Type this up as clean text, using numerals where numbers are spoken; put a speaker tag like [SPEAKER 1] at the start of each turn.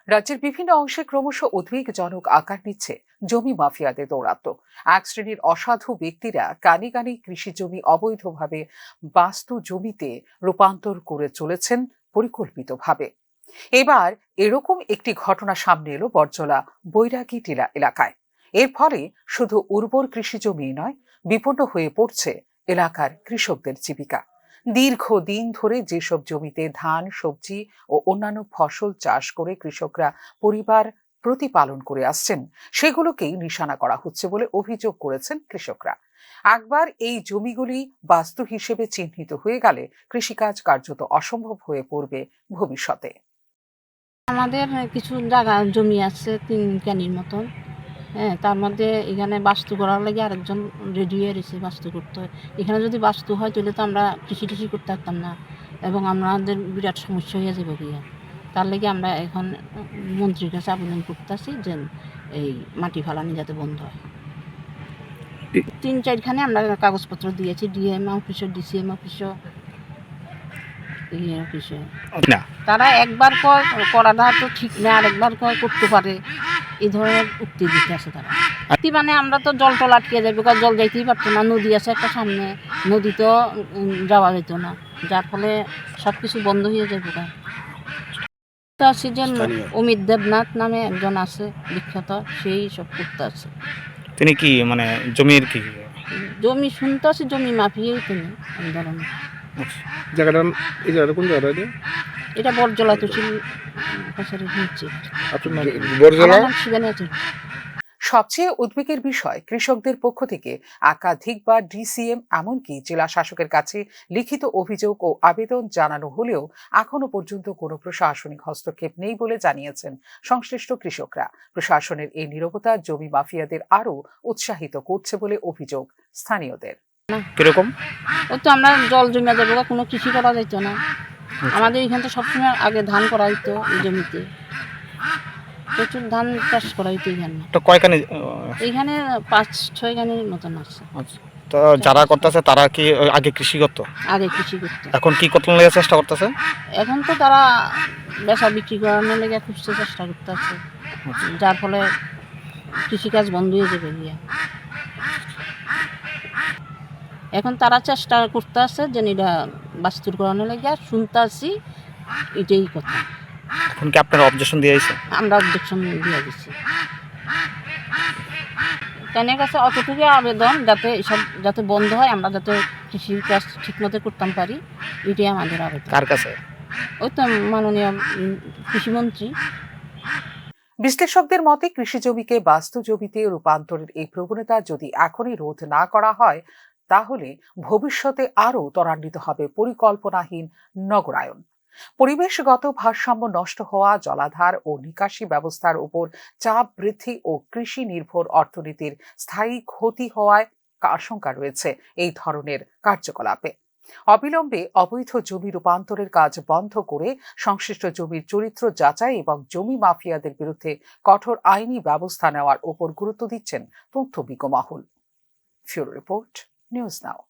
[SPEAKER 1] রাজ্যের বিভিন্ন অংশে ক্রমশ উদ্বেগজনক আকার নিচ্ছে জমি মাফিয়াদের দৌরাত্ম্য। এক শ্রেণীর অসাধু ব্যক্তিরা কানে কানে কৃষি জমি অবৈধভাবে বাস্তু জমিতে রূপান্তর করে চলেছেন পরিকল্পিতভাবে। এবার এরকম একটি ঘটনা সামনে এলো বরজলা বৈরাগী টিলা এলাকায়। এর ফলে শুধু উর্বর কৃষি জমি নয়, বিপন্ন হয়ে পড়ছে এলাকার কৃষকদের জীবিকা। দীর্ঘদিন ধরে যেসব জমিতে ধান, সবজি ও অন্যান্য ফসল চাষ করে কৃষকরা পরিবার প্রতিপালন করে আসছেন, সেগুলোকেই নিশানা করা হচ্ছে বলে অভিযোগ করেছেন কৃষকরা। একবার এই জমিগুলি বাস্তু হিসেবে চিহ্নিত হয়ে গেলে কৃষিকাজ কার্যত অসম্ভব হয়ে পড়বে ভবিষ্যতে।
[SPEAKER 2] আমাদের কিছু জায়গা জমি আছে ৩ ক্যানির মতন। হ্যাঁ, তার মধ্যে এখানে বাস্তু করার লাগে আরেকজন রেডি হয়ে রয়েছে বাস্তু করতে। এখানে যদি বাস্তু হয় তাহলে তো আমরা কৃষি করতে পারতাম না এবং আমাদের বিরাট সমস্যা হয়ে যাবে গিয়া। তার লেগে আমরা এখন মন্ত্রীর কাছে আবেদন করতেছি যে এই মাটি ফালানি যাতে বন্ধ হয়। ৩-৪খানে আমরা কাগজপত্র দিয়েছি, ডিএম অফিসে, ডিসিএম অফিসে, অফিসে। তারা একবার করাটা তো ঠিক না, আরেকবার করতে পারে, এই ধরনের উক্তি দিতে আছে তারা। মানে আমরা তো জল টল আটকে যাবে, জল যাইতেই পারতো না। নদী আছে একটা সামনে, নদীতেও যাওয়া যেত না, যার ফলে সব কিছু বন্ধ হয়ে যাবে। যে অমিত দেবনাথ নামে একজন আছে বিখ্যাত, সেই সব করতে আছে।
[SPEAKER 3] তিনি কি মানে জমির কি
[SPEAKER 2] জমি শুনতে আছে, জমি মাফিয়াই তিনি এই ধরনের।
[SPEAKER 3] জায়গাটা এই জায়গাটা কোন জায়গাটা?
[SPEAKER 2] এটা বরজলা তহসিল নিচ্ছে।
[SPEAKER 3] বরজলা।
[SPEAKER 1] সবচেয়ে উদ্বেগের বিষয়, কৃষকদের পক্ষ থেকে একাধিকবার ডিসিএম এমনকি জেলা শাসকের কাছে লিখিত অভিযোগ ও আবেদন জানানো হলেও এখনো পর্যন্ত কোনো প্রশাসনিক হস্তক্ষেপ নেই বলে জানিয়েছেন সংশ্লিষ্ট কৃষকরা। প্রশাসনের এই নীরবতা জমি মাফিয়াদের আরো উৎসাহিত করছে বলে অভিযোগ স্থানীয়দের।
[SPEAKER 3] কিরকম?
[SPEAKER 2] ওই তো আমরা জল জমে যাবো, কোনো কৃষি করা যেত না। আমাদের এখানে তো সবসময় আগে ধান করা হইতো, এই জমিতে প্রচুর ধান চাষ করা হইতো। এখানে 5-6 গানের মতন আছে।
[SPEAKER 3] তো যারা করতেছে তারা কি আগে কৃষি করতো?
[SPEAKER 2] আগে কৃষি করতো।
[SPEAKER 3] এখন কি করতে লাগে চেষ্টা করতেছে?
[SPEAKER 2] এখন তো তারা বেচা বিক্রি করানোর লেগে খুব চেষ্টা করতেছে, যার ফলে কৃষিকাজ বন্ধ হয়ে যাবে গিয়া। এখন তারা চেষ্টা করতে আছে যে এটা বাস্তুর করানোর লেগে, শুনতে আছি এটাই কথা।
[SPEAKER 3] এখন কি আপনারা অবজেকশন দিয়েছেন?
[SPEAKER 2] আমরা অবজেকশন দিয়ে দিচ্ছি। তাদের কাছে অতটুকু আবেদন যাতে বন্ধ হয়, আমরা যাতে কৃষি কাজ ঠিকমতো করতে পারি, এটাই আমাদের আবেদন।
[SPEAKER 3] কার কাছে?
[SPEAKER 1] ওই তো মাননীয় কৃষিমন্ত্রী। বিশ্লেষকদের মতে, কৃষি জমিকে বাস্তু জমিতে রূপান্তরের এই প্রবণতা যদি এখনই রোধ না করা হয়, তাহলে ভবিষ্যতে আরও ত্বরান্বিত হবে পরিকল্পনাহীন নগরায়ন। পরিবেশগত ভারসাম্য নষ্ট হওয়া, জলাধার ও নিকাশি ব্যবস্থার উপর চাপ বৃদ্ধি ও কৃষি নির্ভর অর্থনীতির স্থায়ী ক্ষতি হওয়ার আশঙ্কা রয়েছে এই ধরনের কার্যকলাপে। অবিলম্বে অবৈধ জমি রূপান্তরের কাজ বন্ধ করে সংশ্লিষ্ট জমির চরিত্র যাচাই এবং জমি মাফিয়াদের বিরুদ্ধে কঠোর আইনি ব্যবস্থা নেওয়ার উপর গুরুত্ব দিচ্ছেন তথ্যবিজ্ঞ মহল। ফিউরো রিপোর্ট, নিউজ নাও।